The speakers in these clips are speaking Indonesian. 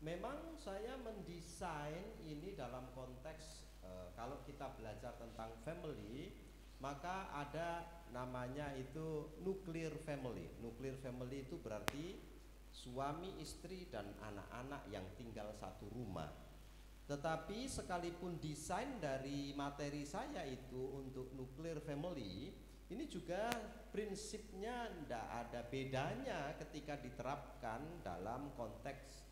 Memang saya mendesain ini dalam konteks kalau kita belajar tentang family, maka ada namanya itu nuclear family. Nuclear family itu berarti suami, istri, dan anak-anak yang tinggal satu rumah. Tetapi sekalipun desain dari materi saya itu untuk nuclear family, ini juga prinsipnya tidak ada bedanya ketika diterapkan dalam konteks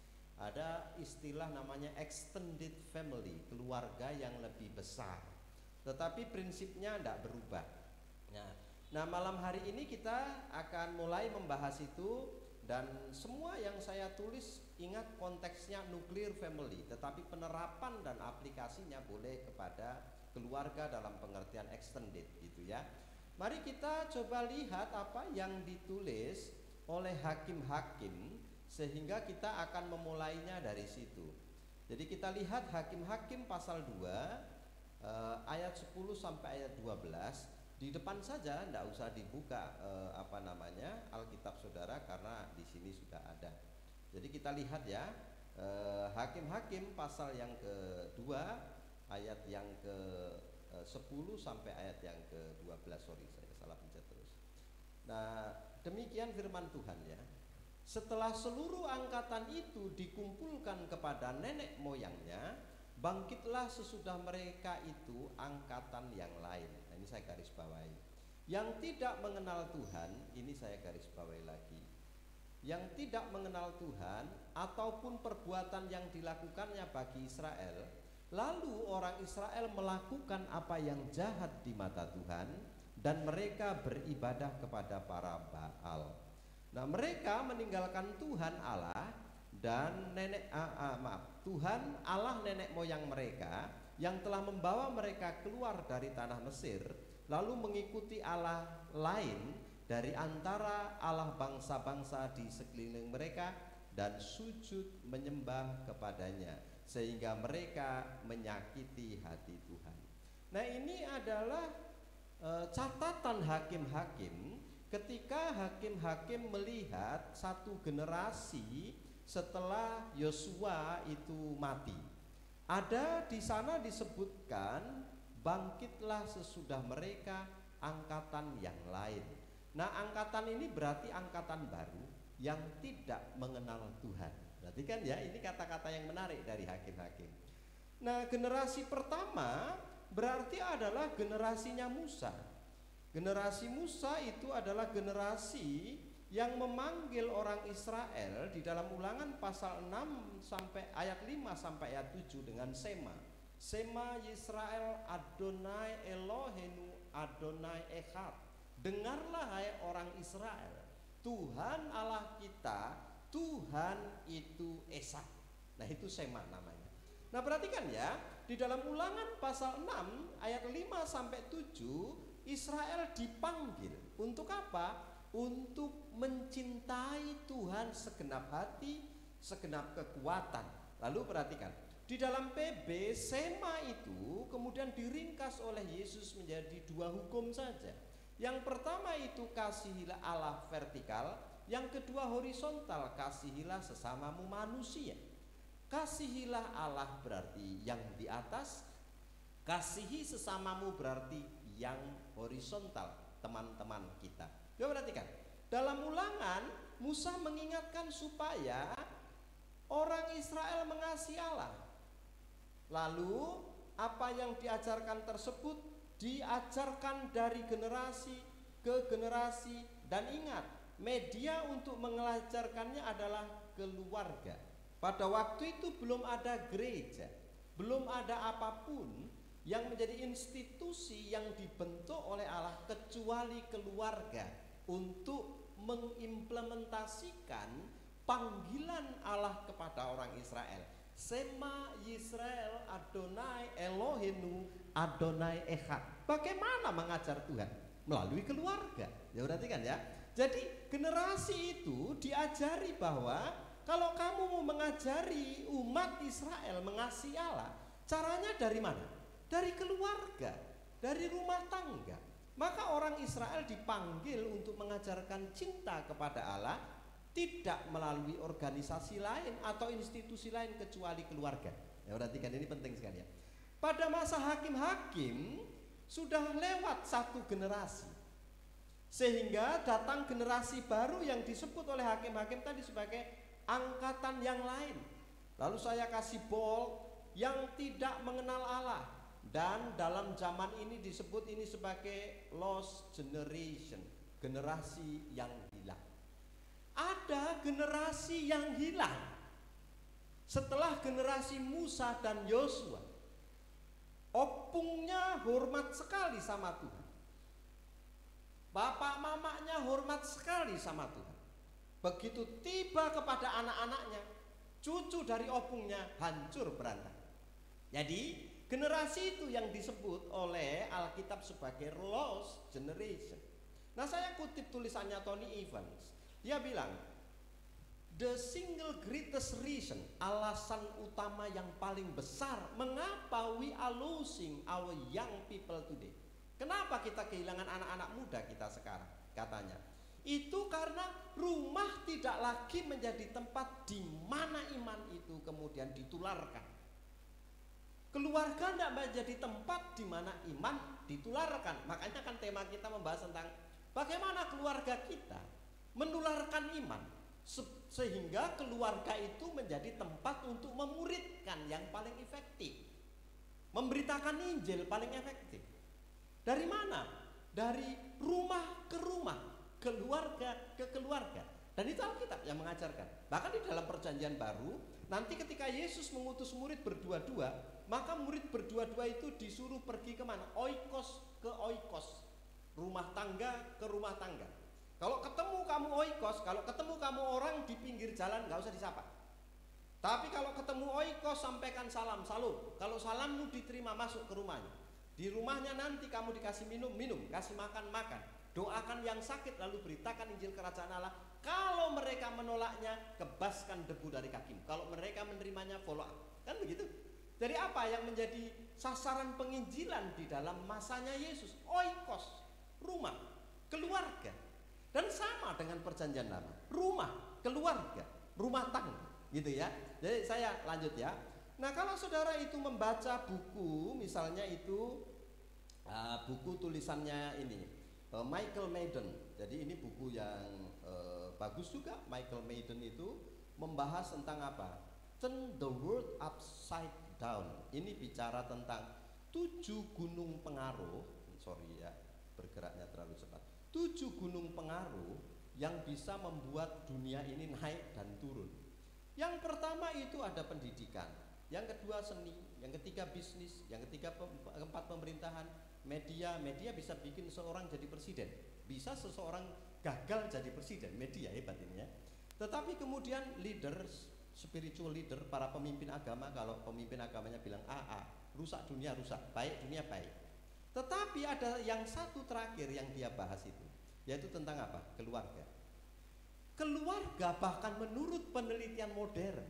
ada istilah namanya extended family, keluarga yang lebih besar. Tetapi prinsipnya tidak berubah. Nah, malam hari ini kita akan mulai membahas itu. Dan semua yang saya tulis, ingat konteksnya nuclear family, tetapi penerapan dan aplikasinya boleh kepada keluarga dalam pengertian extended gitu ya. Mari kita coba lihat apa yang ditulis oleh hakim-hakim, sehingga kita akan memulainya dari situ. Jadi kita lihat Hakim-Hakim pasal 2 ayat 10 sampai ayat 12. Di depan saja, tidak usah dibuka Alkitab saudara, karena di sini sudah ada. Jadi kita lihat ya, Hakim-Hakim pasal yang kedua ayat yang ke-10 sampai ayat yang ke-12. Sorry, saya salah pencet terus. Nah, demikian firman Tuhan ya. Setelah seluruh angkatan itu dikumpulkan kepada nenek moyangnya, bangkitlah sesudah mereka itu angkatan yang lain. Nah, ini saya garis bawahi. Yang tidak mengenal Tuhan, ini saya garis bawahi lagi. Yang tidak mengenal Tuhan ataupun perbuatan yang dilakukannya bagi Israel, lalu orang Israel melakukan apa yang jahat di mata Tuhan, dan mereka beribadah kepada para Baal. Nah, mereka meninggalkan Tuhan Allah dan Tuhan Allah nenek moyang mereka yang telah membawa mereka keluar dari tanah Mesir, lalu mengikuti Allah lain dari antara Allah bangsa-bangsa di sekeliling mereka dan sujud menyembah kepadanya, sehingga mereka menyakiti hati Tuhan. Nah, ini adalah catatan hakim-hakim ketika hakim-hakim melihat satu generasi setelah Yosua itu mati. Ada di sana disebutkan bangkitlah sesudah mereka angkatan yang lain. Nah, angkatan ini berarti angkatan baru yang tidak mengenal Tuhan. Berarti kan ya, ini kata-kata yang menarik dari hakim-hakim. Nah, generasi pertama berarti adalah generasinya Musa. Generasi Musa itu adalah generasi yang memanggil orang Israel di dalam Ulangan pasal 6 sampai ayat 5 sampai ayat 7 dengan Sema. Sema Yisrael Adonai Elohenu Adonai Echad. Dengarlah hai orang Israel, Tuhan Allah kita, Tuhan itu Esa. Nah, itu Sema namanya. Nah, perhatikan ya, di dalam Ulangan pasal 6 ayat 5 sampai 7, Israel dipanggil untuk apa? Untuk mencintai Tuhan segenap hati, segenap kekuatan. Lalu perhatikan, di dalam PB Sema itu kemudian diringkas oleh Yesus menjadi 2 hukum saja. Yang pertama itu kasihilah Allah vertikal, yang kedua horizontal, kasihilah sesamamu manusia. Kasihilah Allah berarti yang di atas, kasihi sesamamu berarti yang horizontal, teman-teman kita. Coba perhatikan, dalam Ulangan Musa mengingatkan supaya orang Israel mengasihi Allah. Lalu apa yang diajarkan tersebut diajarkan dari generasi ke generasi, dan ingat, media untuk mengajarkannya adalah keluarga. Pada waktu itu belum ada gereja, belum ada apapun yang menjadi institusi yang dibentuk oleh Allah kecuali keluarga untuk mengimplementasikan panggilan Allah kepada orang Israel. Sema Yisrael Adonai Elohenu Adonai Echad. Bagaimana mengajar Tuhan? Melalui keluarga. Ya, perhatikan ya. Jadi generasi itu diajari bahwa kalau kamu mau mengajari umat Israel mengasihi Allah, caranya dari mana? Dari keluarga, dari rumah tangga. Maka orang Israel dipanggil untuk mengajarkan cinta kepada Allah tidak melalui organisasi lain atau institusi lain kecuali keluarga. Ya, perhatikan, ini penting sekali ya. Pada masa hakim-hakim sudah lewat satu generasi, sehingga datang generasi baru yang disebut oleh hakim-hakim tadi sebagai angkatan yang lain. Lalu saya kasih bold, yang tidak mengenal Allah, dan dalam zaman ini disebut ini sebagai lost generation, generasi yang hilang. Ada generasi yang hilang setelah generasi Musa dan Yosua. Opungnya hormat sekali sama Tuhan, bapak mamanya hormat sekali sama Tuhan. Begitu tiba kepada anak-anaknya, cucu dari opungnya hancur berantakan. Jadi generasi itu yang disebut oleh Alkitab sebagai lost generation. Nah, saya kutip tulisannya Tony Evans. Dia bilang, the single greatest reason, alasan utama yang paling besar mengapa we are losing our young people today. Kenapa kita kehilangan anak-anak muda kita sekarang? Katanya, itu karena rumah tidak lagi menjadi tempat di mana iman itu kemudian ditularkan. Keluarga tidak menjadi tempat di mana iman ditularkan. Makanya kan tema kita membahas tentang bagaimana keluarga kita menularkan iman, sehingga keluarga itu menjadi tempat untuk memuridkan yang paling efektif, memberitakan Injil paling efektif. Dari mana? Dari rumah ke rumah, keluarga ke keluarga. Dan itu Alkitab yang mengajarkan. Bahkan di dalam perjanjian baru, nanti ketika Yesus mengutus murid berdua-dua, maka murid berdua-dua itu disuruh pergi kemana? Oikos ke oikos, rumah tangga ke rumah tangga. Kalau ketemu kamu oikos, kalau ketemu kamu orang di pinggir jalan, nggak usah disapa. Tapi kalau ketemu oikos, sampaikan salam, salut. Kalau salammu diterima, masuk ke rumahnya. Di rumahnya nanti kamu dikasih minum, minum, kasih makan, makan. Doakan yang sakit, lalu beritakan Injil Kerajaan Allah. Kalau mereka menolaknya, kebaskan debu dari kakimu. Kalau mereka menerimanya, follow up. Kan begitu. Jadi apa yang menjadi sasaran penginjilan di dalam masanya Yesus? Oikos, rumah, keluarga. Dan sama dengan perjanjian lama, rumah, keluarga, rumah tangga, gitu ya. Jadi saya lanjut ya. Nah, kalau saudara itu membaca buku, misalnya itu buku tulisannya ini Michael Maiden. Jadi ini buku yang bagus juga. Michael Maiden itu membahas tentang apa? Turn the world upside down. Ini bicara tentang 7 gunung pengaruh. Sorry ya, bergeraknya terlalu cepat. 7 gunung pengaruh yang bisa membuat dunia ini naik dan turun. Yang pertama itu ada pendidikan, yang kedua seni, yang ketiga bisnis, yang ketiga keempat pemerintahan, media bisa bikin seorang jadi presiden, bisa seseorang gagal jadi presiden, media hebat ini ya. Tetapi kemudian leaders, spiritual leader, para pemimpin agama, kalau pemimpin agamanya bilang rusak dunia rusak, baik dunia baik. Tetapi ada yang satu terakhir yang dia bahas itu, yaitu tentang apa? Keluarga. Keluarga bahkan menurut penelitian modern,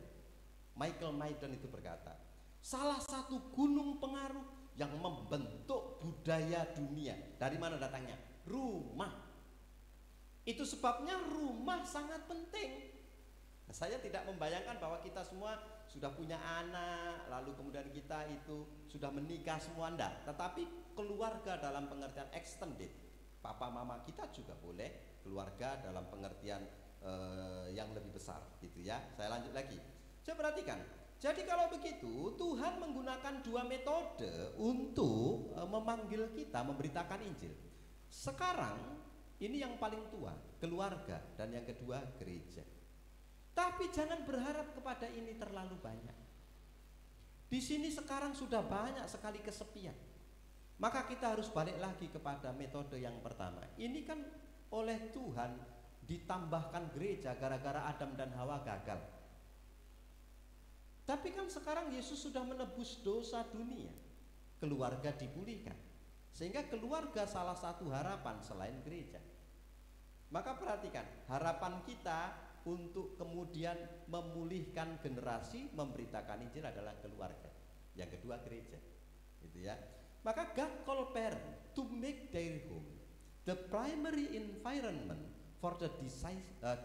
Michael Maiden itu berkata, salah satu gunung pengaruh yang membentuk budaya dunia. Dari mana datangnya? Rumah. Itu sebabnya rumah sangat penting. Nah, saya tidak membayangkan bahwa kita semua sudah punya anak, lalu kemudian kita itu sudah menikah semua, enggak. Tetapi keluarga dalam pengertian extended, papa mama kita juga boleh keluarga dalam pengertian yang lebih besar, gitu ya. Saya lanjut lagi. Saya perhatikan. Jadi kalau begitu Tuhan menggunakan 2 metode untuk memanggil kita memberitakan Injil. Sekarang ini yang paling tua, keluarga, dan yang kedua gereja. Tapi jangan berharap kepada ini terlalu banyak. Di sini sekarang sudah banyak sekali kesepian. Maka kita harus balik lagi kepada metode yang pertama. Ini kan oleh Tuhan ditambahkan gereja gara-gara Adam dan Hawa gagal. Tapi kan sekarang Yesus sudah menebus dosa dunia. Keluarga dipulihkan. Sehingga keluarga salah satu harapan selain gereja. Maka perhatikan, harapan kita untuk kemudian memulihkan generasi, memberitakan Injil adalah keluarga. Yang kedua gereja. Gitu ya. Maka God call parent to make their home the primary environment for the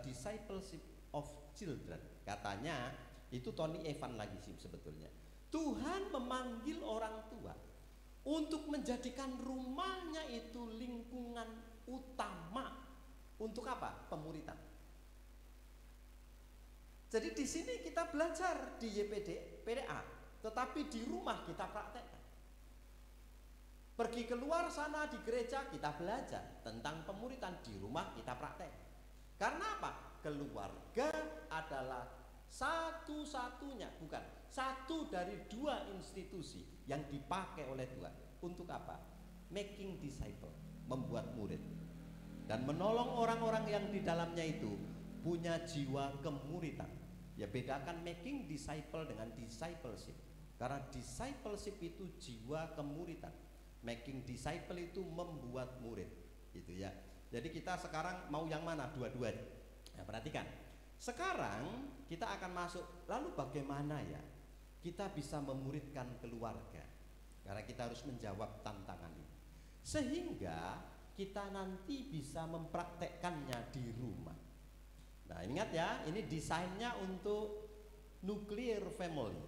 discipleship of children. Katanya itu Tony Evan lagi sih sebetulnya. Tuhan memanggil orang tua untuk menjadikan rumahnya itu lingkungan utama untuk apa? Pemuritan. Jadi di sini kita belajar di YPD, PDA, tetapi di rumah kita praktekkan. Pergi keluar sana di gereja kita belajar tentang pemuritan, di rumah kita praktek. Karena apa? Keluarga adalah satu-satunya, bukan satu dari dua institusi yang dipakai oleh Tuhan. Untuk apa? Making disciple, membuat murid. Dan menolong orang-orang yang di dalamnya itu punya jiwa kemuritan. Ya bedakan making disciple dengan discipleship. Karena discipleship itu jiwa kemuritan. Making disciple itu membuat murid. Gitu ya. Jadi kita sekarang mau yang mana? Dua-duanya. Nah, perhatikan. Sekarang kita akan masuk, lalu bagaimana ya kita bisa memuridkan keluarga? Karena kita harus menjawab tantangan ini. Sehingga kita nanti bisa mempraktekkannya di rumah. Nah, ingat ya, ini desainnya untuk nuclear family,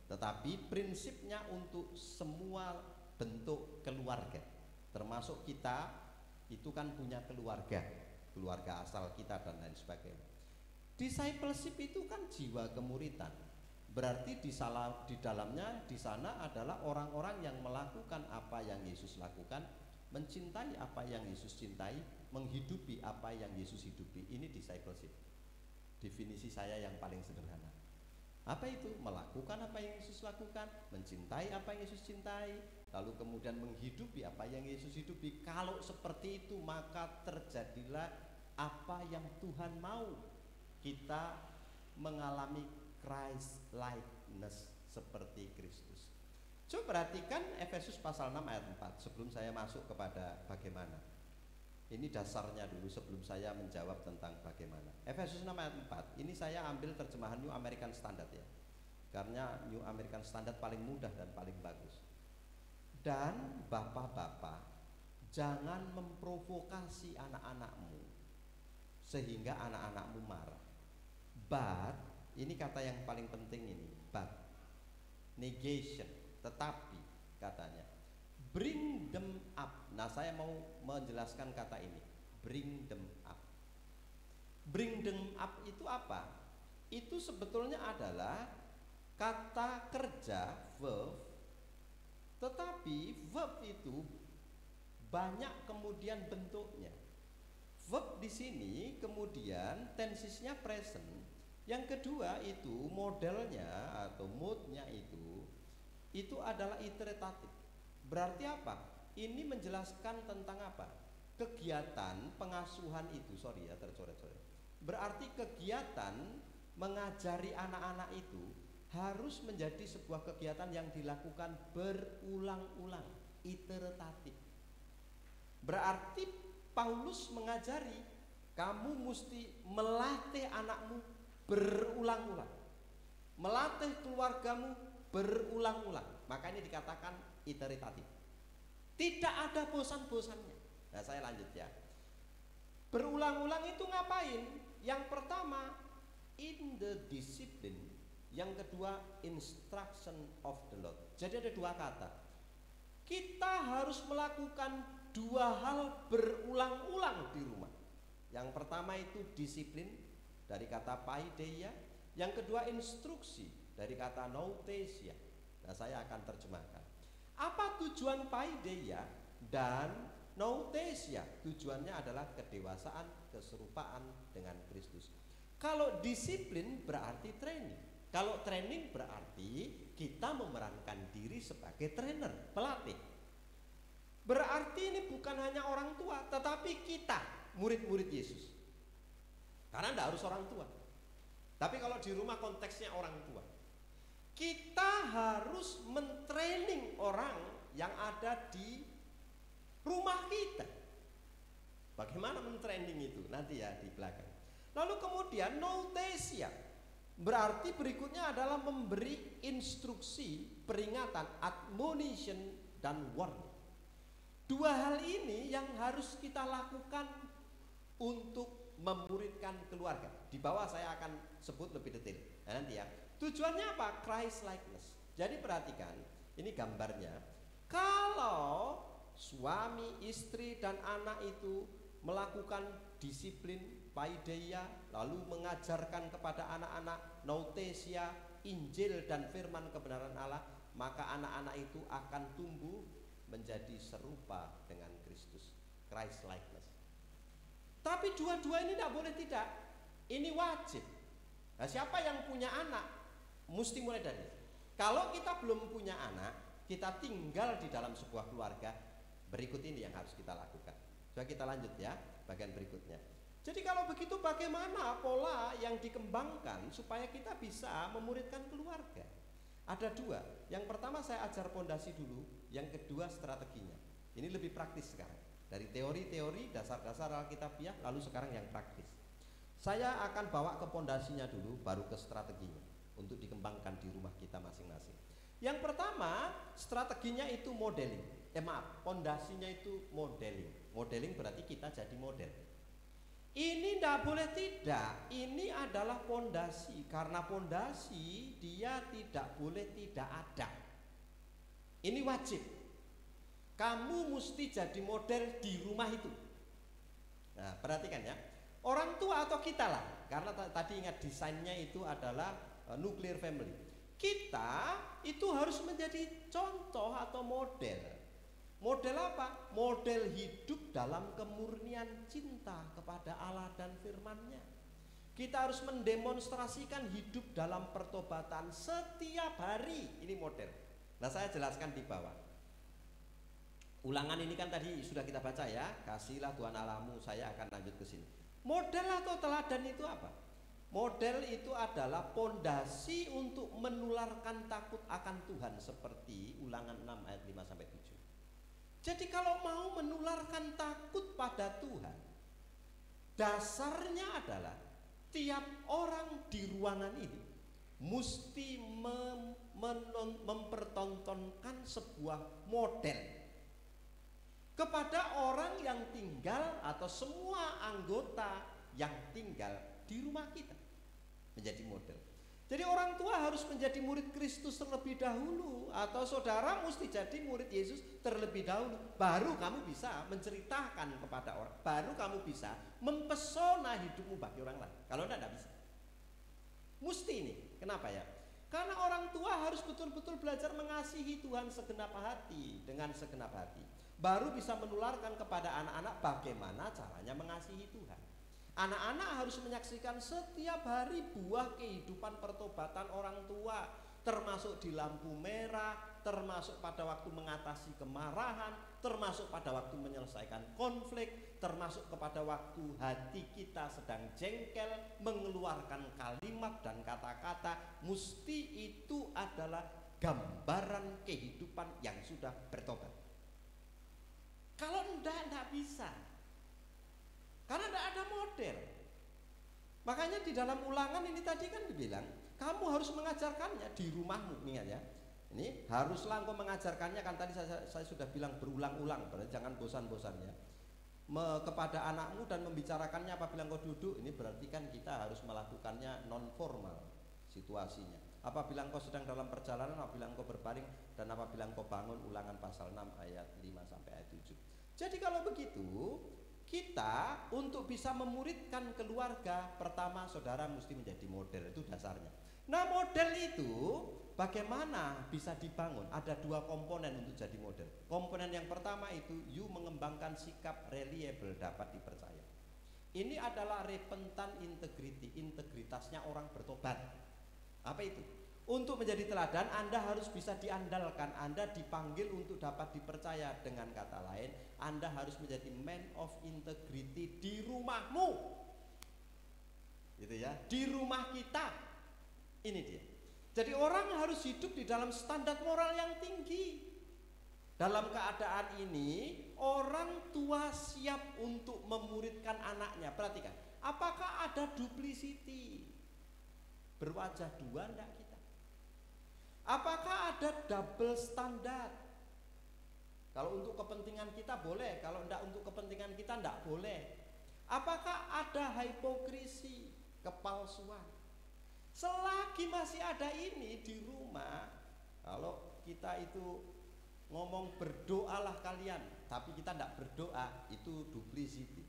tetapi prinsipnya untuk semua bentuk keluarga. Termasuk kita itu kan punya keluarga, keluarga asal kita dan lain sebagainya. Discipleship itu kan jiwa kemuritan. Berarti di dalamnya di sana adalah orang-orang yang melakukan apa yang Yesus lakukan, mencintai apa yang Yesus cintai, menghidupi apa yang Yesus hidupi. Ini discipleship. Definisi saya yang paling sederhana. Apa itu? Melakukan apa yang Yesus lakukan, mencintai apa yang Yesus cintai, lalu kemudian menghidupi apa yang Yesus hidupi. Kalau seperti itu, maka terjadilah apa yang Tuhan mau. Kita mengalami Christ likeness seperti Kristus. Coba perhatikan Efesus pasal 6 ayat 4 sebelum saya masuk kepada bagaimana. Ini dasarnya dulu sebelum saya menjawab tentang bagaimana. Efesus 6 ayat 4. Ini saya ambil terjemahan New American Standard ya. Karena New American Standard paling mudah dan paling bagus. Dan bapak-bapak, jangan memprovokasi anak-anakmu sehingga anak-anakmu marah. But, ini kata yang paling penting ini, but, negation, tetapi katanya, bring them up. Nah, saya mau menjelaskan kata ini, bring them up. Bring them up itu apa? Itu sebetulnya adalah kata kerja, verb, tetapi verb itu banyak kemudian bentuknya. Verb di sini kemudian tensisnya present. Yang kedua itu modelnya atau moodnya itu adalah iteratif. Berarti apa? Ini menjelaskan tentang apa? Kegiatan pengasuhan itu, tercoret-coret. Berarti kegiatan mengajari anak-anak itu harus menjadi sebuah kegiatan yang dilakukan berulang-ulang, iteratif. Berarti Paulus mengajari kamu mesti melatih anakmu berulang-ulang, melatih keluargamu berulang-ulang. Maka ini dikatakan iteratif. Tidak ada bosan-bosannya. Nah, saya lanjut ya. Berulang-ulang itu ngapain? Yang pertama, in the discipline. Yang kedua, instruction of the Lord. Jadi ada dua kata. Kita harus melakukan dua hal berulang-ulang di rumah. Yang pertama itu disiplin, dari kata paideia. Yang kedua instruksi, dari kata nouthesia. Nah, saya akan terjemahkan. Apa tujuan paideia dan nouthesia? Tujuannya adalah kedewasaan, keserupaan dengan Kristus. Kalau disiplin berarti training. Kalau training berarti kita memerankan diri sebagai trainer, pelatih. Berarti ini bukan hanya orang tua, tetapi kita, murid-murid Yesus. Karena tidak harus orang tua. Tapi kalau di rumah konteksnya orang tua. Kita harus mentraining orang yang ada di rumah kita. Bagaimana mentraining itu? Nanti ya di belakang. Lalu kemudian nouthesia. Berarti berikutnya adalah memberi instruksi, peringatan, admonition, dan warning. Dua hal ini yang harus kita lakukan untuk memuridkan keluarga. Di bawah saya akan sebut lebih detail. Nah, nanti ya. Tujuannya apa? Christ likeness. Jadi perhatikan, ini gambarnya. Kalau suami, istri, dan anak itu melakukan disiplin paideia, lalu mengajarkan kepada anak-anak nouthesia, Injil dan firman kebenaran Allah, maka anak-anak itu akan tumbuh menjadi serupa dengan Kristus, Christ likeness. Tapi dua-dua ini tidak boleh tidak, ini wajib. Nah, siapa yang punya anak mesti mulai dari itu. Kalau kita belum punya anak, kita tinggal di dalam sebuah keluarga, berikut ini yang harus kita lakukan. Coba kita lanjut ya, bagian berikutnya. Jadi kalau begitu bagaimana pola yang dikembangkan supaya kita bisa memuridkan keluarga? Ada dua. Yang pertama saya ajar pondasi dulu, yang kedua strateginya. Ini lebih praktis sekarang. Dari teori-teori, dasar-dasar Alkitabiah, lalu sekarang yang praktis. Saya akan bawa ke pondasinya dulu, baru ke strateginya untuk dikembangkan di rumah kita masing-masing. Yang pertama, strateginya itu modeling. Pondasinya itu modeling. Modeling berarti kita jadi model. Ini tidak boleh tidak, ini adalah pondasi. Karena pondasi dia tidak boleh tidak ada. Ini wajib. Kamu mesti jadi model di rumah itu. Nah, perhatikan ya. Orang tua atau kita lah, karena tadi ingat desainnya itu adalah nuclear family. Kita itu harus menjadi contoh atau model. Model apa? Model hidup dalam kemurnian cinta kepada Allah dan firman-Nya. Kita harus mendemonstrasikan hidup dalam pertobatan setiap hari. Ini model. Nah, saya jelaskan di bawah. Ulangan ini kan tadi sudah kita baca ya. Kasihlah Tuhan Allahmu, saya akan lanjut ke sini. Model atau teladan itu apa? Model itu adalah pondasi untuk menularkan takut akan Tuhan seperti Ulangan 6 ayat 5 sampai 7. Jadi kalau mau menularkan takut pada Tuhan, dasarnya adalah tiap orang di ruangan ini mesti mempertontonkan sebuah model kepada orang yang tinggal atau semua anggota yang tinggal di rumah kita, menjadi model. Jadi orang tua harus menjadi murid Kristus terlebih dahulu, atau saudara mesti jadi murid Yesus terlebih dahulu, baru kamu bisa menceritakan kepada orang, baru kamu bisa mempesona hidupmu bagi orang lain. Kalau tidak bisa. Mesti ini. Kenapa ya? Karena orang tua harus betul-betul belajar mengasihi Tuhan segenap hati, dengan segenap hati. Baru bisa menularkan kepada anak-anak bagaimana caranya mengasihi Tuhan. Anak-anak harus menyaksikan setiap hari buah kehidupan pertobatan orang tua, termasuk di lampu merah, termasuk pada waktu mengatasi kemarahan, termasuk pada waktu menyelesaikan konflik, termasuk kepada waktu hati kita sedang jengkel, mengeluarkan kalimat dan kata-kata. Mesti itu adalah gambaran kehidupan yang sudah bertobat. Kalau tidak bisa. Karena tidak ada model. Makanya di dalam Ulangan ini tadi kan dibilang, kamu harus mengajarkannya di rumahmu. Ingat ya, ini haruslah engkau mengajarkannya. Kan tadi saya sudah bilang berulang-ulang, berarti jangan bosan-bosannya kepada anakmu dan membicarakannya apabila engkau duduk. Ini berarti kan kita harus melakukannya non formal situasinya. Apabila engkau sedang dalam perjalanan, apabila engkau berbaring, dan apabila engkau bangun. Ulangan pasal 6 ayat 5 sampai ayat 7. Jadi kalau begitu, kita untuk bisa memuridkan keluarga, pertama saudara mesti menjadi model, itu dasarnya. Nah, model itu bagaimana bisa dibangun? Ada dua komponen untuk jadi model. Komponen yang pertama itu you mengembangkan sikap reliable, dapat dipercaya. Ini adalah repentant integrity, integritasnya orang bertobat. Apa itu? Untuk menjadi teladan, Anda harus bisa diandalkan. Anda dipanggil untuk dapat dipercaya. Dengan kata lain, Anda harus menjadi man of integrity di rumahmu. Gitu ya, di rumah kita. Ini dia. Jadi orang harus hidup di dalam standar moral yang tinggi. Dalam keadaan ini, orang tua siap untuk memuridkan anaknya. Perhatikan, apakah ada duplicity? Berwajah dua enggak kita? Apakah ada double standar? Kalau untuk kepentingan kita boleh, kalau enggak untuk kepentingan kita enggak boleh. Apakah ada hipokrisi, kepalsuan? Selagi masih ada ini di rumah, kalau kita itu ngomong berdoalah kalian, tapi kita tidak berdoa, itu duplicity,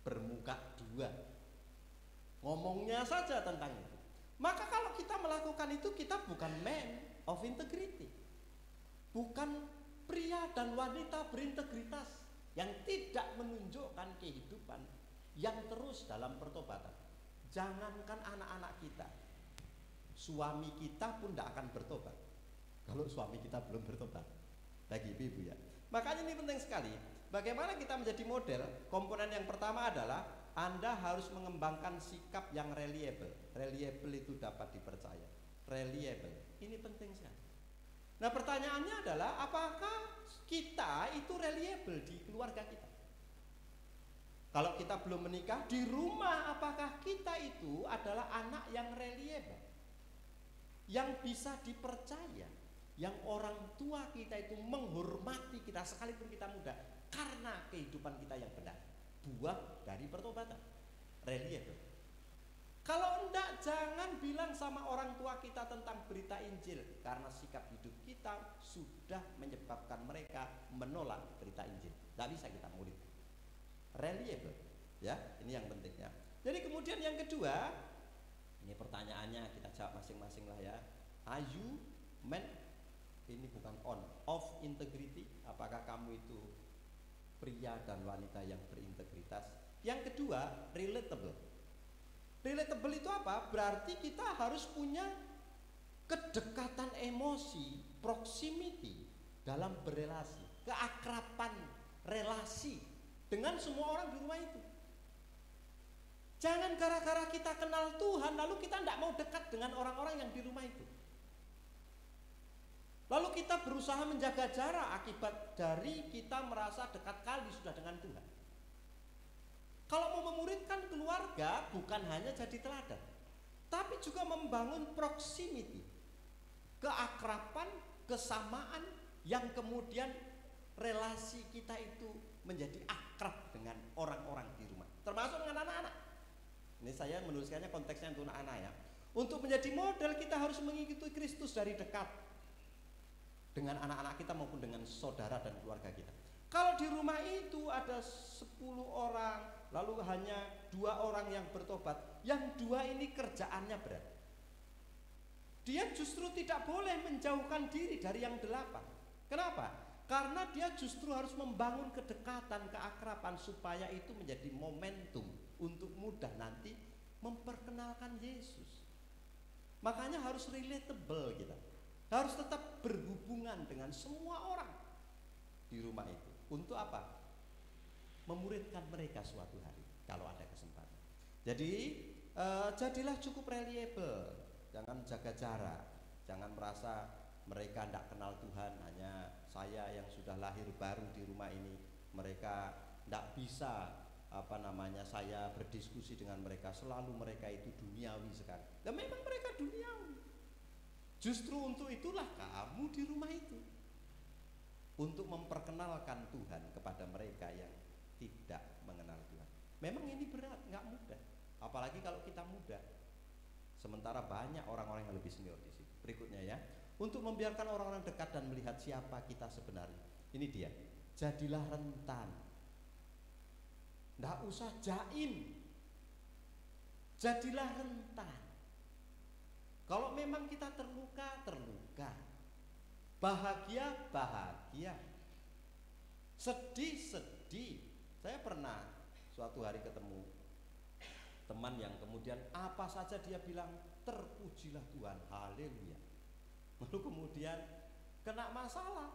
bermuka dua, ngomongnya saja tentang itu. Maka kalau kita melakukan itu, kita bukan man of integrity, bukan pria dan wanita berintegritas yang tidak menunjukkan kehidupan yang terus dalam pertobatan. Jangankan anak-anak kita, suami kita pun tidak akan bertobat kalau suami kita belum bertobat, bagi ibu ya. Makanya ini penting sekali. Bagaimana kita menjadi model? Komponen yang pertama adalah Anda harus mengembangkan sikap yang reliable. Reliable itu dapat dipercaya. Reliable, ini penting sekali. Nah, pertanyaannya adalah apakah kita itu reliable di keluarga kita? Kalau kita belum menikah, di rumah apakah kita itu adalah anak yang reliable, yang bisa dipercaya, yang orang tua kita itu menghormati kita sekalipun kita muda karena kehidupan kita yang benar, buah dari pertobatan, reliable. Kalau enggak, jangan bilang sama orang tua kita tentang berita Injil, karena sikap hidup kita sudah menyebabkan mereka menolak berita Injil. Tidak bisa kita murid. Reliable, ya, ini yang pentingnya. Jadi kemudian yang kedua, ini pertanyaannya kita jawab masing-masing lah ya. Are you man? Ini bukan on, of integrity. Apakah kamu itu pria dan wanita yang berintegritas? Yang kedua, relatable. Relatable itu apa? Berarti kita harus punya kedekatan emosi, proximity dalam berelasi, keakraban relasi dengan semua orang di rumah itu. Jangan gara-gara kita kenal Tuhan lalu kita tidak mau dekat dengan orang-orang yang di rumah itu. Lalu kita berusaha menjaga jarak akibat dari kita merasa dekat kali sudah dengan Tuhan. Kalau mau memuridkan keluarga, bukan hanya jadi teladan, tapi juga membangun proximity, keakraban, kesamaan, yang kemudian relasi kita itu menjadi akrab dengan orang-orang di rumah, termasuk dengan anak-anak. Ini saya menuliskannya konteksnya untuk anak-anak ya. Untuk menjadi model, kita harus mengikuti Kristus dari dekat dengan anak-anak kita maupun dengan saudara dan keluarga kita. Kalau di rumah itu ada 10 orang, lalu hanya 2 orang yang bertobat, yang 2 ini kerjaannya berat. Dia justru tidak boleh menjauhkan diri dari yang 8. Kenapa? Karena dia justru harus membangun kedekatan, keakraban, supaya itu menjadi momentum untuk mudah nanti memperkenalkan Yesus. Makanya harus relatable kita. Harus tetap berhubungan dengan semua orang di rumah itu. Untuk apa? Memuridkan mereka suatu hari kalau ada kesempatan. Jadi jadilah cukup reliable, jangan jaga jarak, jangan merasa mereka tidak kenal Tuhan, hanya saya yang sudah lahir baru di rumah ini, mereka tidak bisa saya berdiskusi dengan mereka, selalu mereka itu duniawi sekali. Dan memang mereka duniawi. Justru untuk itulah kamu di rumah itu, untuk memperkenalkan Tuhan kepada mereka yang tidak mengenal Tuhan. Memang ini berat, nggak mudah. Apalagi kalau kita muda. Sementara banyak orang-orang yang lebih senior di situ. Berikutnya ya, untuk membiarkan orang-orang dekat dan melihat siapa kita sebenarnya. Ini dia, jadilah rentan. Nggak usah jaim. Jadilah rentan. Kalau memang kita terluka, terluka. Bahagia, bahagia. Sedih, sedih. Saya pernah suatu hari ketemu teman yang kemudian apa saja dia bilang terpujilah Tuhan, haleluya. Lalu kemudian kena masalah,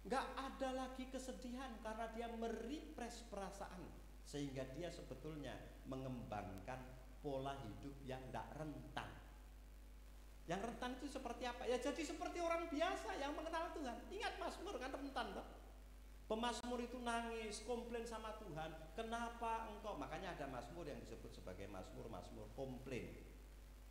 nggak ada lagi kesedihan karena dia merepress perasaan, sehingga dia sebetulnya mengembangkan pola hidup yang nggak rentan. Yang rentan itu seperti apa? Ya jadi seperti orang biasa yang mengenal Tuhan. Ingat Mazmur kan rentan toh? Pemazmur itu nangis, komplain sama Tuhan. Kenapa engkau? Makanya ada Mazmur yang disebut sebagai Mazmur komplain.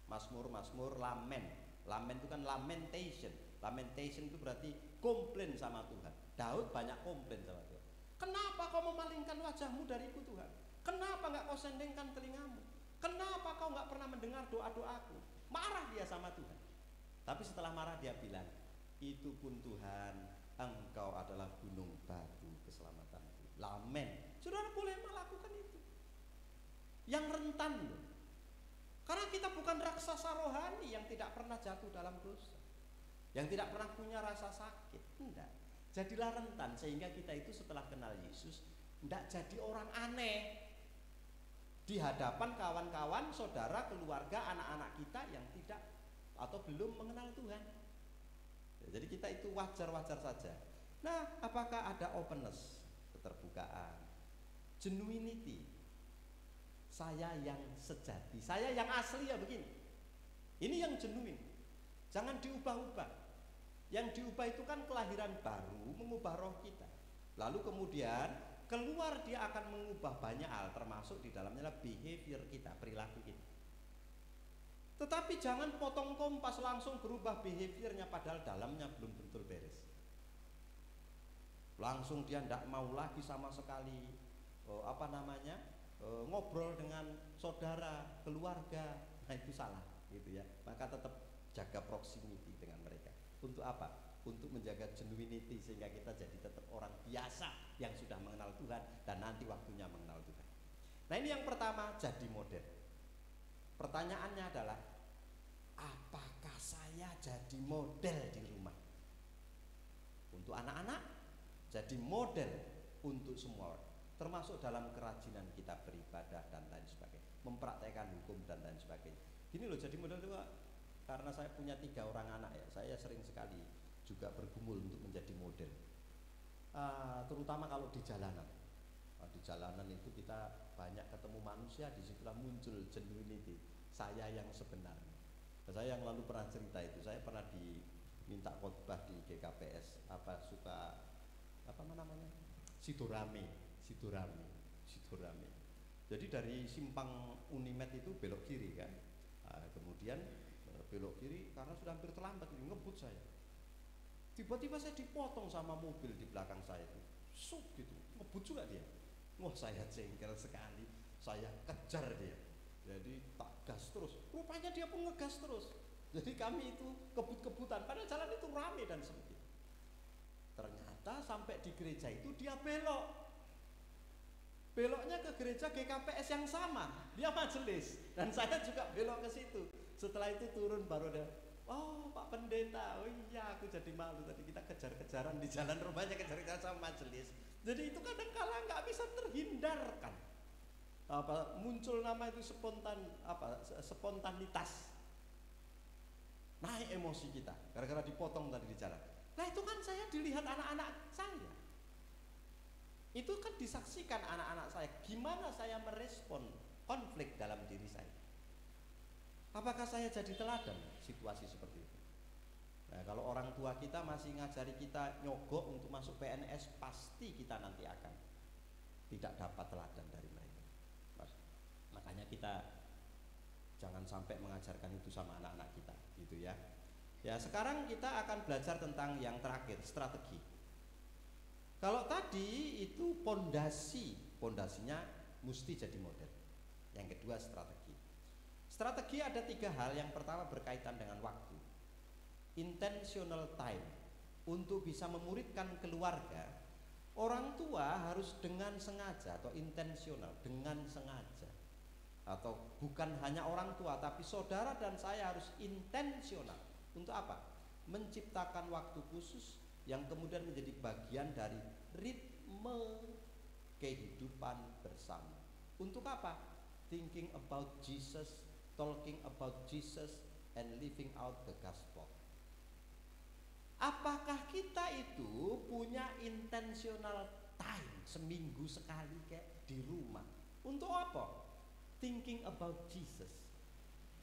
Mazmur lamen. Lamen itu kan lamentation. Lamentation itu berarti komplain sama Tuhan. Daud banyak komplain sama Tuhan. Kenapa kau memalingkan wajahmu dariku Tuhan? Kenapa nggak kau sendengkan telingamu? Kenapa kau nggak pernah mendengar doa-doaku? Marah dia sama Tuhan. Tapi setelah marah dia bilang, itu pun Tuhan, Engkau adalah gunung batu keselamatanku. Lamen. Saudara boleh melakukan itu. Yang rentan loh. Karena kita bukan raksasa rohani yang tidak pernah jatuh dalam dosa, yang tidak pernah punya rasa sakit. Enggak. Jadilah rentan sehingga kita itu setelah kenal Yesus enggak jadi orang aneh di hadapan kawan-kawan, saudara, keluarga, anak-anak kita yang tidak atau belum mengenal Tuhan. Ya, jadi kita itu wajar-wajar saja. Nah, apakah ada openness, keterbukaan, genuinity? Saya yang sejati, saya yang asli ya begini. Ini yang genuine. Jangan diubah-ubah. Yang diubah itu kan kelahiran baru, mengubah roh kita. Lalu kemudian keluar dia akan mengubah banyak hal, termasuk di dalamnya behavior kita, perilaku kita. Tetapi jangan potong kompas langsung berubah behaviornya padahal dalamnya belum betul beres. Langsung dia tidak mau lagi sama sekali ngobrol dengan saudara, keluarga. Nah itu salah gitu ya. Maka tetap jaga proximity dengan mereka. Untuk apa? Untuk menjaga genuinity sehingga kita jadi tetap orang biasa yang sudah mengenal Tuhan dan nanti waktunya mengenal Tuhan. Nah ini yang pertama, jadi model. Pertanyaannya adalah, apakah saya jadi model di rumah? Untuk anak-anak, jadi model untuk semua orang, termasuk dalam kerajinan kita beribadah dan lain sebagainya, mempraktekkan hukum dan lain sebagainya. Gini loh, jadi model itu karena saya punya 3 orang anak ya, saya sering sekali juga bergumul untuk menjadi model, terutama kalau di jalanan. Di jalanan itu kita banyak ketemu manusia, disitulah muncul genuinity, saya yang sebenarnya. Saya yang lalu pernah cerita itu, saya pernah diminta khotbah di GKPS Sidorame. Jadi dari simpang Unimed itu belok kiri kan, kemudian belok kiri karena sudah hampir terlambat, ngebut saya. Tiba-tiba saya dipotong sama mobil di belakang saya itu, gitu, ngebut juga dia. Wah saya jengkel sekali, saya kejar dia. Jadi tak gas terus, rupanya dia pun ngegas terus. Jadi kami itu kebut-kebutan, padahal jalan itu rame dan sempit. Ternyata sampai di gereja itu dia beloknya ke gereja GKPS yang sama, dia majelis, dan saya juga belok ke situ. Setelah itu turun baru ada, oh Pak Pendeta, oh iya aku jadi malu tadi kita kejar-kejaran di jalan, rupanya kejar-kejaran sama majelis. Jadi itu kadang-kala nggak bisa terhindarkan. Muncul nama itu spontanitas, naik emosi kita gara-gara dipotong tadi di jalan. Nah itu kan saya dilihat anak-anak saya, itu kan disaksikan anak-anak saya, gimana saya merespon konflik dalam diri saya. Apakah saya jadi teladan situasi seperti itu? Nah kalau orang tua kita masih ngajari kita nyogok untuk masuk PNS, pasti kita nanti akan tidak dapat teladan dari mereka. Makanya kita jangan sampai mengajarkan itu sama anak-anak kita, gitu ya. Ya sekarang kita akan belajar tentang yang terakhir, strategi. Kalau tadi itu pondasinya mesti jadi model. Yang kedua strategi. Strategi ada 3 hal. Yang pertama berkaitan dengan waktu, intentional time. Untuk bisa memuridkan keluarga, orang tua harus dengan sengaja atau intensional, dengan sengaja. Atau bukan hanya orang tua, tapi saudara dan saya harus intensional. Untuk apa? Menciptakan waktu khusus yang kemudian menjadi bagian dari ritme kehidupan bersama. Untuk apa? Thinking about Jesus, talking about Jesus, and living out the gospel. Apakah kita itu punya intentional time seminggu sekali kayak di rumah? Untuk apa? Thinking about Jesus,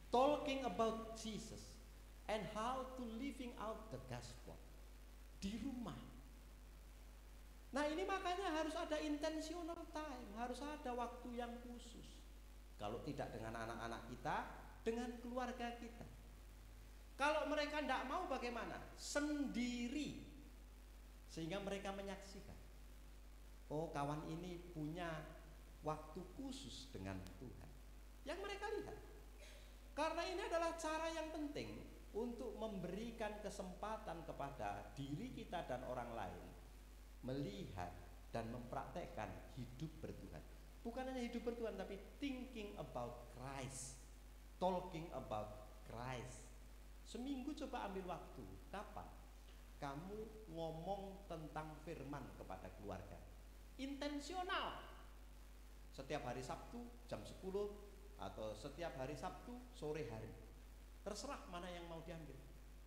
talking about Jesus, and how to living out the gospel di rumah. Nah ini makanya harus ada intentional time, harus ada waktu yang khusus. Kalau tidak dengan anak-anak kita, dengan keluarga kita. Kalau mereka tidak mau bagaimana? Sendiri, sehingga mereka menyaksikan. Oh, kawan ini punya waktu khusus dengan Tuhan. Yang mereka lihat. Karena ini adalah cara yang penting untuk memberikan kesempatan kepada diri kita dan orang lain melihat dan mempraktekkan hidup bertuhan. Bukan hanya hidup bertuhan, tapi thinking about Christ, talking about Christ. Seminggu coba ambil waktu. Kapan? Kamu ngomong tentang firman kepada keluarga. Intensional. Setiap hari Sabtu jam 10 atau setiap hari Sabtu sore hari. Terserah mana yang mau diambil.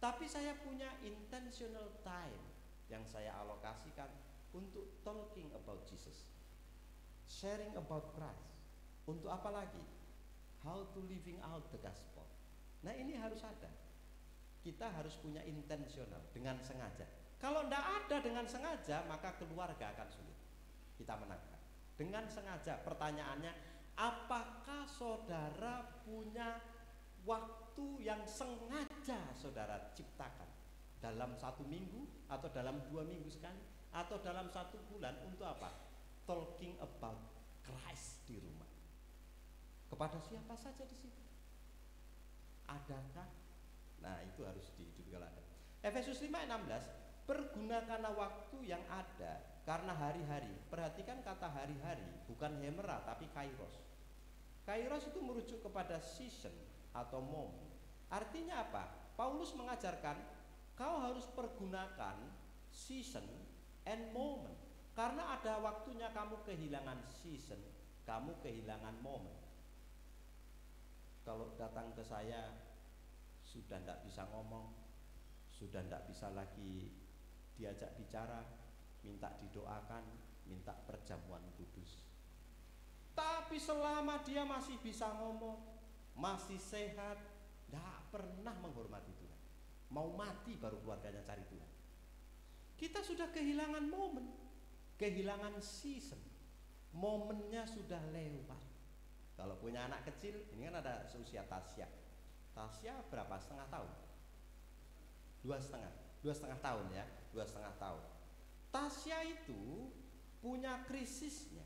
Tapi saya punya intentional time yang saya alokasikan untuk talking about Jesus, sharing about Christ. Untuk apa lagi? How to living out the gospel. Nah, ini harus ada. Kita harus punya intentional, dengan sengaja. Kalau tidak ada dengan sengaja, maka keluarga akan sulit kita menangkap. Dengan sengaja, pertanyaannya, apakah saudara punya waktu yang sengaja saudara ciptakan dalam 1 minggu atau dalam 2 minggu sekali atau dalam 1 bulan untuk apa? Talking about Christ di rumah. Kepada siapa saja di situ? Adakah? Nah, itu harus dihidupkan ada. Efesus 5:16, pergunakanlah waktu yang ada karena hari-hari. Perhatikan kata hari-hari, bukan hemera tapi kairos. Kairos itu merujuk kepada season atau moment. Artinya apa? Paulus mengajarkan kau harus pergunakan season and moment. Karena ada waktunya kamu kehilangan season, kamu kehilangan moment. Kalau datang ke saya sudah tidak bisa ngomong, sudah tidak bisa lagi diajak bicara, minta didoakan, minta perjamuan kudus. Tapi selama dia masih bisa ngomong, masih sehat, tidak pernah menghormati Tuhan. Mau mati baru keluarganya cari Tuhan. Kita sudah kehilangan momen, kehilangan season. Momennya sudah lewat. Kalau punya anak kecil, ini kan ada seusia Tasya. Tasya berapa? Setengah tahun? 2,5 tahun ya, 2,5 tahun. Tasya itu punya krisisnya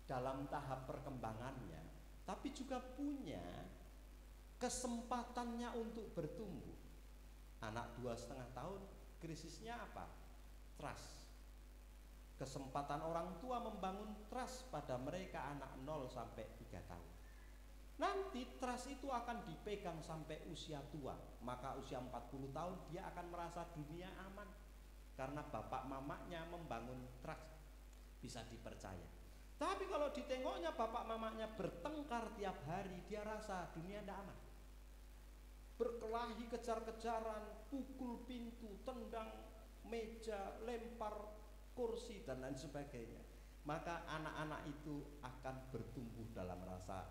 dalam tahap perkembangannya, tapi juga punya kesempatannya untuk bertumbuh. Anak 2,5 tahun, krisisnya apa? Trust. Kesempatan orang tua membangun trust pada mereka anak 0 sampai 3 tahun. Nanti trust itu akan dipegang sampai usia tua. Maka usia 40 tahun dia akan merasa dunia aman, karena bapak mamanya membangun trust, bisa dipercaya. Tapi kalau ditengoknya bapak mamanya bertengkar tiap hari, dia rasa dunia tidak aman. Berkelahi, kejar-kejaran, pukul pintu, tendang meja, lempar kursi dan lain sebagainya. Maka anak-anak itu akan bertumbuh dalam rasa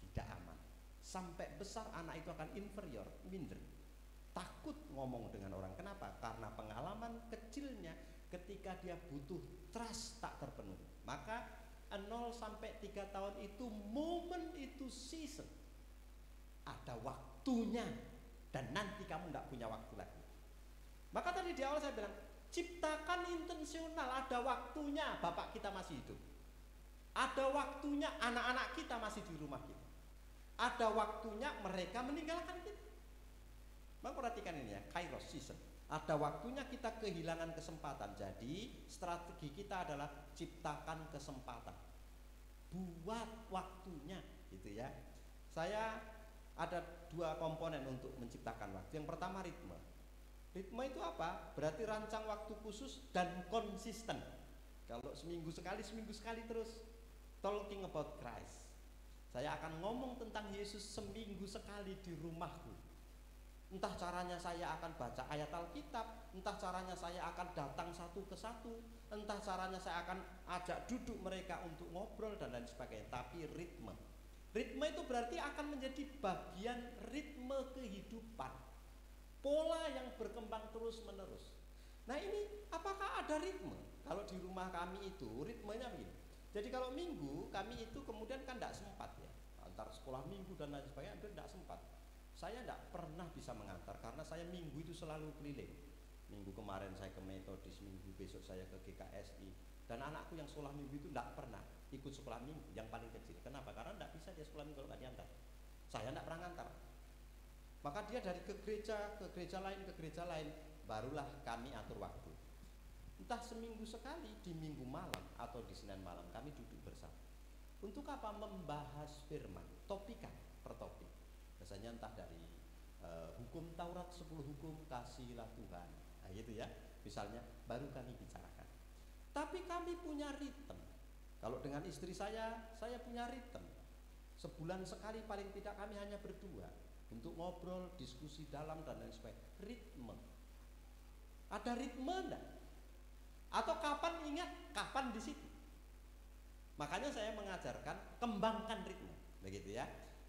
tidak aman. Sampai besar anak itu akan inferior, minder, takut ngomong dengan orang. Kenapa? Karena pengalaman kecilnya ketika dia butuh trust tak terpenuhi. Maka 0 sampai 3 tahun itu momen, itu season. Ada waktunya dan nanti kamu tidak punya waktu lagi. Maka tadi di awal saya bilang, ciptakan intensional. Ada waktunya bapak kita masih hidup, ada waktunya anak-anak kita masih di rumah kita, ada waktunya mereka meninggalkan kita. Maka perhatikan ini ya, kairos season. Ada waktunya kita kehilangan kesempatan. Jadi strategi kita adalah ciptakan kesempatan, buat waktunya gitu ya. Saya ada 2 komponen untuk menciptakan waktu. Yang pertama ritme. Ritme itu apa? Berarti rancang waktu khusus dan konsisten. Kalau seminggu sekali terus talking about Christ. Saya akan ngomong tentang Yesus seminggu sekali di rumahku. Entah caranya saya akan baca ayat Alkitab, entah caranya saya akan datang satu ke satu, entah caranya saya akan ajak duduk mereka untuk ngobrol dan lain sebagainya. Tapi ritme. Ritme itu berarti akan menjadi bagian ritme kehidupan, pola yang berkembang terus menerus. Nah ini apakah ada ritme? Kalau di rumah kami itu ritmenya begini. Jadi kalau minggu kami itu kemudian kan tidak sempat ya, antar sekolah minggu dan lain sebagainya, hampir tidak sempat. Saya tidak pernah bisa mengantar karena saya minggu itu selalu keliling. Minggu kemarin saya ke Metodis, minggu besok saya ke GKSI, Dan anakku yang sekolah minggu itu tidak pernah ikut sekolah minggu, yang paling kecil. Kenapa? Karena tidak bisa dia sekolah minggu kalau nggak diantar. Saya tidak pernah ngantar. Maka dia dari ke gereja lain, barulah kami atur waktu. Entah seminggu sekali, di minggu malam atau di Senin malam kami duduk bersama. Untuk apa? Membahas firman, topikan per topik. Biasanya entah dari hukum Taurat 10 hukum, kasihlah Tuhan. Nah, gitu ya. Misalnya baru kami bicarakan. Tapi kami punya ritme. Kalau dengan istri saya punya ritme. Sebulan sekali paling tidak kami hanya berdua untuk ngobrol, diskusi dalam dan lain sebagainya. Ritme. Ada ritme enggak? Atau kapan ingat, kapan di situ. Makanya saya mengajarkan kembangkan ritme, begitu ya.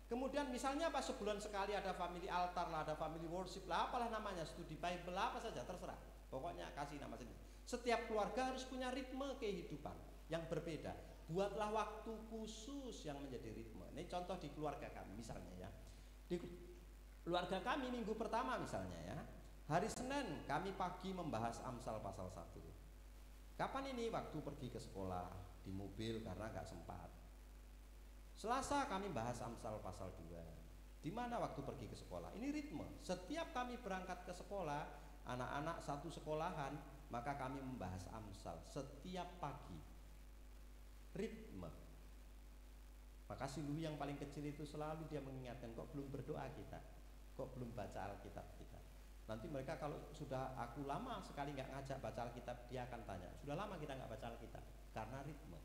Kemudian misalnya apa, sebulan sekali ada family altar lah, ada family worship lah, apalah namanya, studi Bible apa saja, terserah. Pokoknya kasih nama sendiri. Setiap keluarga harus punya ritme kehidupan yang berbeda. Buatlah waktu khusus yang menjadi ritme. Ini contoh di keluarga kami misalnya ya. Di keluarga kami minggu pertama misalnya ya, hari Senin kami pagi membahas Amsal pasal 1. Kapan ini? Waktu pergi ke sekolah di mobil karena nggak sempat. Selasa kami bahas Amsal pasal 2. Di mana waktu pergi ke sekolah? Ini ritme. Setiap kami berangkat ke sekolah, anak-anak satu sekolahan, maka kami membahas Amsal setiap pagi. Ritme. Maka si Louis yang paling kecil itu selalu dia mengingatkan, kok belum berdoa kita, kok belum baca Alkitab kita. Nanti mereka kalau sudah aku lama sekali nggak ngajak baca Alkitab, dia akan tanya, sudah lama kita nggak baca Alkitab. Karena ritme.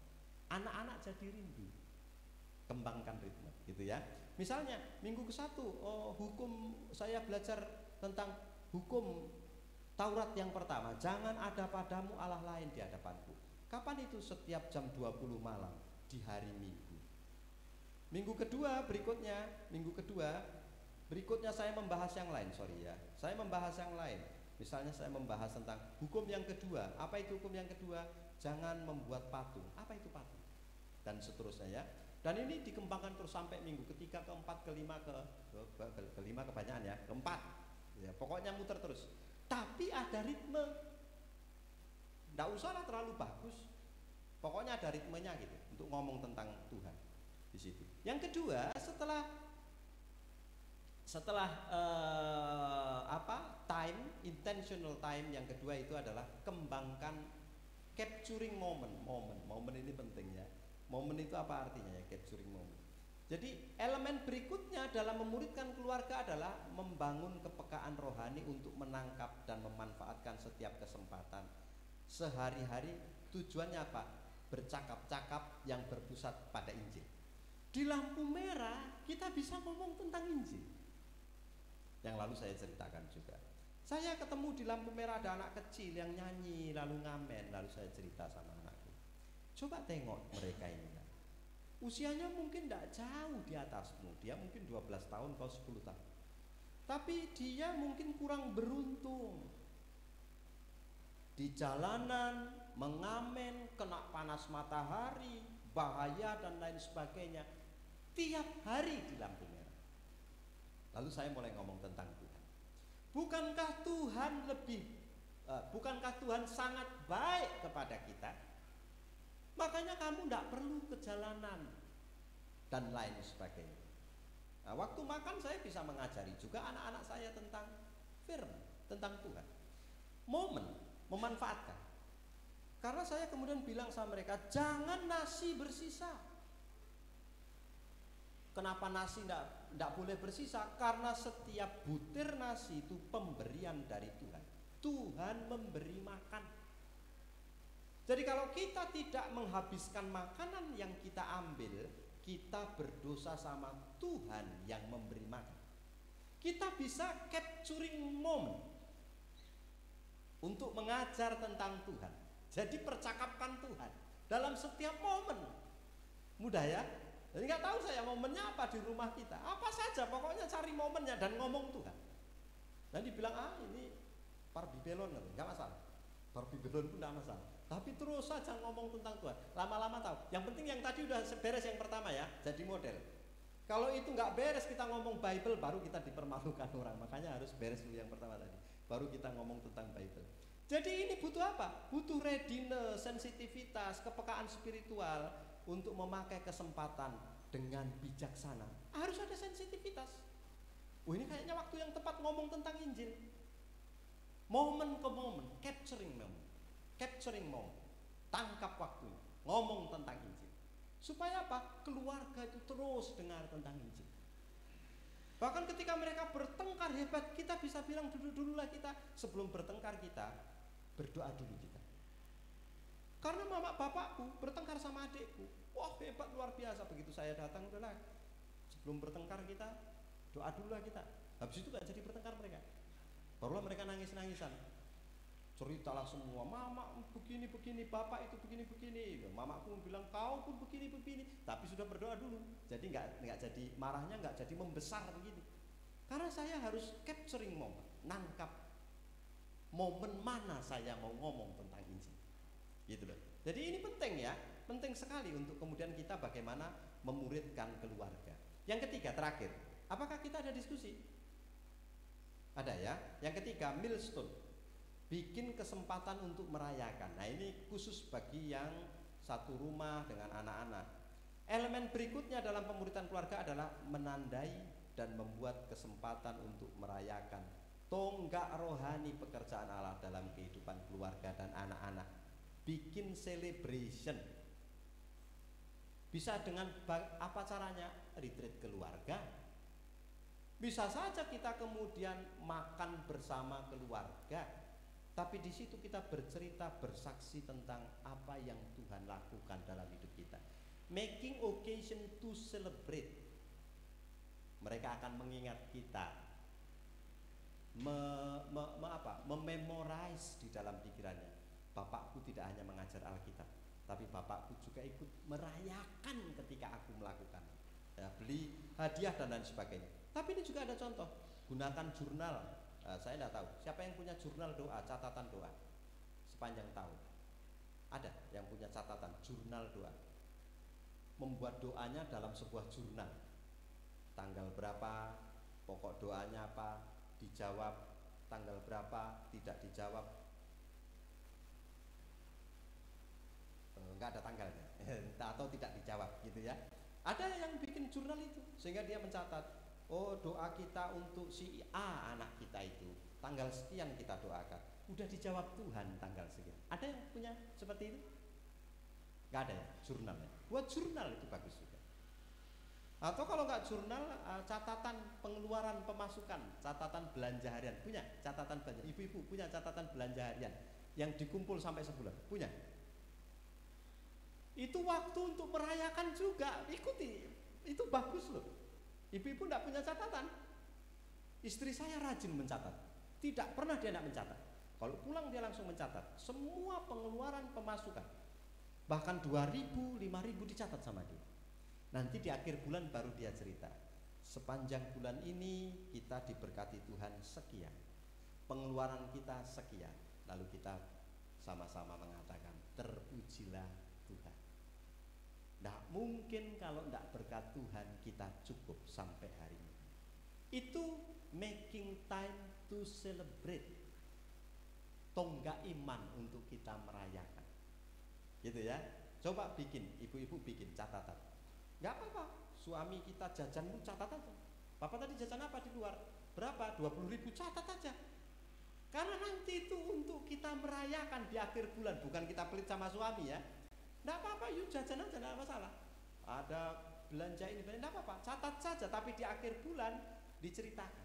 Anak-anak jadi rindu. Kembangkan ritme, gitu ya. Misalnya minggu ke-1, hukum, saya belajar tentang hukum Taurat yang pertama, jangan ada padamu Allah lain di hadapanku. Kapan itu? Setiap jam 20 malam di hari Minggu. Minggu kedua berikutnya saya membahas yang lain, Saya membahas yang lain. Misalnya saya membahas tentang hukum yang kedua. Apa itu hukum yang kedua? Jangan membuat patung. Apa itu patung? Dan seterusnya ya. Dan ini dikembangkan terus sampai minggu ketiga, keempat, kelima, kelima kebanyakan ya, keempat. Ya, pokoknya muter terus. Tapi ada ritme. Nggak usahlah terlalu bagus. Pokoknya ada ritmenya gitu untuk ngomong tentang Tuhan di situ. Yang kedua, setelah intentional time, yang kedua itu adalah kembangkan capturing moment. Momen ini penting ya. Momen itu apa artinya ya, capturing moment. Jadi elemen berikutnya dalam memuridkan keluarga adalah membangun kepekaan rohani untuk menangkap dan memanfaatkan setiap kesempatan sehari-hari. Tujuannya apa? Bercakap-cakap yang berpusat pada Injil. Di lampu merah kita bisa ngomong tentang Injil. Yang lalu saya ceritakan juga. Saya ketemu di lampu merah ada anak kecil yang nyanyi lalu ngamen, lalu saya cerita sama anakku. Coba tengok mereka ini. Usianya mungkin tidak jauh di atasmu. Dia mungkin 12 tahun, kau 10 tahun. Tapi dia mungkin kurang beruntung. Di jalanan, mengamen, kena panas matahari, bahaya dan lain sebagainya. Tiap hari di lampu merah. Lalu saya mulai ngomong tentang Tuhan. Bukankah Tuhan sangat baik kepada kita? Makanya kamu tidak perlu ke jalanan dan lain sebagainya. Nah, waktu makan saya bisa mengajari juga anak-anak saya tentang firman, tentang Tuhan. Memanfaatkan. Karena saya kemudian bilang sama mereka, jangan nasi bersisa. Kenapa nasi tidak boleh bersisa? Karena setiap butir nasi itu pemberian dari Tuhan. Tuhan memberi makan. Jadi kalau kita tidak menghabiskan makanan yang kita ambil, kita berdosa sama Tuhan yang memberi makan. Kita bisa capturing moment untuk mengajar tentang Tuhan. Jadi percakapkan Tuhan dalam setiap momen. Mudah ya? Jadi nggak tahu saya momennya apa di rumah kita. Apa saja, pokoknya cari momennya dan ngomong Tuhan. Dan dibilang ini parbibelon, nggak masalah. Parbibelon pun nggak masalah. Tapi terus saja ngomong tentang Tuhan. Lama-lama tahu. Yang penting yang tadi udah beres yang pertama ya, jadi model. Kalau itu nggak beres kita ngomong Bible, baru kita dipermalukan orang. Makanya harus beres dulu yang pertama tadi. Baru kita ngomong tentang Bible. Jadi ini butuh apa? Butuh readiness, sensitivitas, kepekaan spiritual untuk memakai kesempatan dengan bijaksana. Harus ada sensitivitas. Oh, ini kayaknya waktu yang tepat ngomong tentang Injil. Moment ke moment, capturing moment. Tangkap waktunya, ngomong tentang Injil. Supaya apa? Keluarga itu terus dengar tentang Injil. Bahkan ketika mereka bertengkar hebat, kita bisa bilang dululah kita, sebelum bertengkar kita berdoa dulu kita. Karena mama bapakku bertengkar sama adikku, wah hebat luar biasa. Begitu saya datang, udahlah, sebelum bertengkar kita doa dululah kita. Habis itu gak jadi bertengkar mereka. Barulah mereka nangis-nangisan, ceritalah semua, mama begini, bapak itu begini. Mamaku bilang kau pun begini. Tapi sudah berdoa dulu. Jadi nggak jadi marahnya, nggak jadi membesar begini. Karena saya harus capturing moment, nangkap momen mana saya mau ngomong tentang Injil. Gitu loh. Jadi ini penting ya, penting sekali untuk kemudian kita bagaimana memuridkan keluarga. Yang ketiga, terakhir, apakah kita ada diskusi? Ada ya. Yang ketiga, milestone. Bikin kesempatan untuk merayakan. Nah ini khusus bagi yang satu rumah dengan anak-anak. Elemen berikutnya dalam pemuritan keluarga adalah menandai dan membuat kesempatan untuk merayakan tonggak rohani pekerjaan Allah dalam kehidupan keluarga dan anak-anak. Bikin celebration. Bisa dengan apa caranya? Retreat keluarga. Bisa saja kita kemudian makan bersama keluarga, tapi di situ kita bercerita, bersaksi tentang apa yang Tuhan lakukan dalam hidup kita. Making occasion to celebrate. Mereka akan mengingat kita, mememorize di dalam pikirannya. Bapakku tidak hanya mengajar Alkitab, tapi bapakku juga ikut merayakan ketika aku melakukan. Ya, beli hadiah dan lain sebagainya. Tapi ini juga ada contoh, gunakan jurnal. Saya tidak tahu siapa yang punya jurnal doa, catatan doa sepanjang tahun. Ada yang punya catatan jurnal doa, membuat doanya dalam sebuah jurnal. Tanggal berapa, pokok doanya apa, dijawab, tanggal berapa, tidak dijawab, nggak ada tanggalnya atau tidak dijawab gitu ya. Ada yang bikin jurnal itu sehingga dia mencatat, oh doa kita untuk si A anak kita itu tanggal sekian kita doakan, udah dijawab Tuhan tanggal sekian. Ada yang punya seperti itu? Nggak ada ya jurnalnya. Buat jurnal itu bagus juga. Atau kalau nggak jurnal, catatan pengeluaran pemasukan, catatan belanja harian. Punya catatan belanja. Ibu-ibu punya catatan belanja harian yang dikumpul sampai sebulan. Punya. Itu waktu untuk merayakan juga. Ikuti. Itu bagus loh. Ibu-ibu tidak punya catatan. Istri saya rajin mencatat. Tidak pernah dia tidak mencatat. Kalau pulang dia langsung mencatat semua pengeluaran pemasukan. Bahkan 2.000, 5.000 dicatat sama dia. Nanti di akhir bulan baru dia cerita, sepanjang bulan ini kita diberkati Tuhan sekian, pengeluaran kita sekian. Lalu kita sama-sama mengatakan, terpujilah Tuhan. Tidak mungkin kalau tidak berkat Tuhan kita cukup sampai hari ini. Itu making time to celebrate, tonggak iman untuk kita merayakan. Gitu ya. Coba bikin, ibu-ibu bikin catatan. Gak apa-apa, suami kita jajan lu catat aja. Bapak tadi jajan apa di luar? Berapa? 20.000, catat aja. Karena nanti itu untuk kita merayakan di akhir bulan, bukan kita pelit sama suami ya. Gak apa-apa, yuk jajan aja, gak masalah. Ada belanja ini, gak apa-apa, catat saja. Tapi di akhir bulan diceritakan.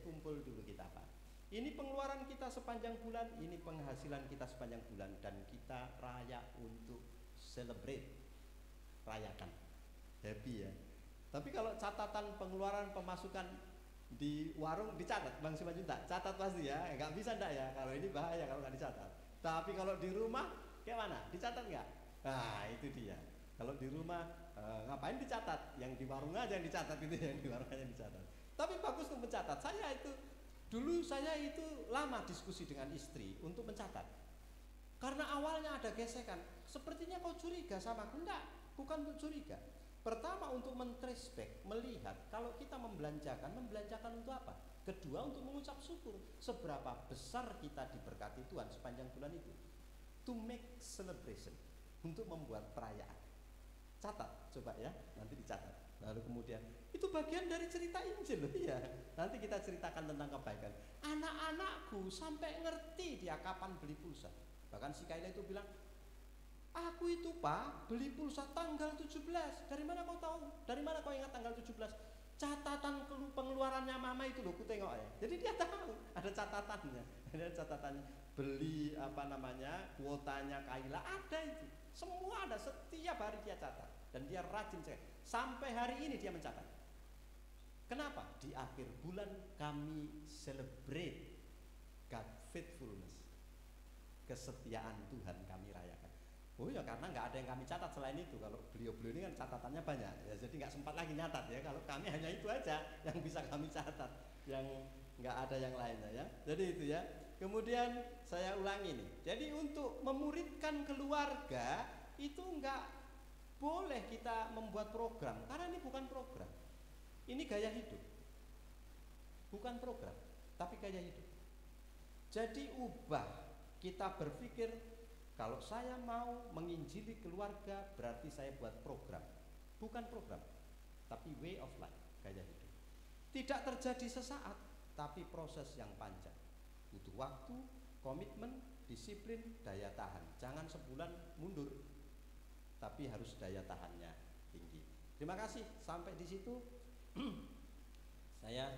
Kumpul dulu kita Pak. Ini pengeluaran kita sepanjang bulan, ini penghasilan kita sepanjang bulan, dan kita raya untuk celebrate, rayakan. Happy ya. Tapi kalau catatan pengeluaran pemasukan di warung dicatat, Bang Simanjuntak, catat pasti ya. Nggak bisa enggak ya, kalau ini bahaya kalau nggak dicatat. Tapi kalau di rumah kayak mana? Dicatat nggak? Nah itu dia. Kalau di rumah ngapain dicatat? Yang di warung aja yang dicatat itu, yang di warung aja yang dicatat. Tapi bagus untuk mencatat. Dulu saya itu lama diskusi dengan istri untuk mencatat. Karena awalnya ada gesekan. Sepertinya kau curiga sama aku. Enggak, bukan untuk curiga. Pertama untuk men-trace back, melihat kalau kita membelanjakan untuk apa? Kedua, untuk mengucap syukur. Seberapa besar kita diberkati Tuhan sepanjang bulan itu. To make celebration, untuk membuat perayaan. Catat, coba ya, nanti dicatat. Lalu kemudian, itu bagian dari cerita Injil loh ya. Nanti kita ceritakan tentang kebaikan. Anak-anakku sampai ngerti dia kapan beli pulsa. Bahkan si Kaila itu bilang, aku itu Pak beli pulsa tanggal 17. Dari mana kau tahu? Dari mana kau ingat tanggal 17? Catatan pengeluarannya mama itu loh, ku tengok ya. Jadi dia tahu, ada catatannya. Ada catatannya, beli kuotanya Kaila ada itu. Semua ada, setiap hari dia catat. Dan dia rajin cek. Sampai hari ini dia mencatat. Kenapa? Di akhir bulan kami celebrate God faithfulness. Kesetiaan Tuhan kami rayakan. Oh ya, karena nggak ada yang kami catat selain itu. Kalau beliau-beliau ini kan catatannya banyak ya, jadi nggak sempat lagi nyatat ya. Kalau kami hanya itu aja yang bisa kami catat, yang nggak ada yang lainnya ya. Jadi itu ya. Kemudian saya ulangi nih. Jadi untuk memuridkan keluarga itu nggak boleh kita membuat program, karena ini bukan program. Ini gaya hidup. Bukan program, tapi gaya hidup. Jadi ubah, kita berpikir kalau saya mau menginjili keluarga berarti saya buat program. Bukan program, tapi way of life, gaya hidup. Tidak terjadi sesaat, tapi proses yang panjang. Butuh waktu, komitmen, disiplin, daya tahan. Jangan sebulan mundur, tapi harus daya tahannya tinggi. Terima kasih, sampai di situ saya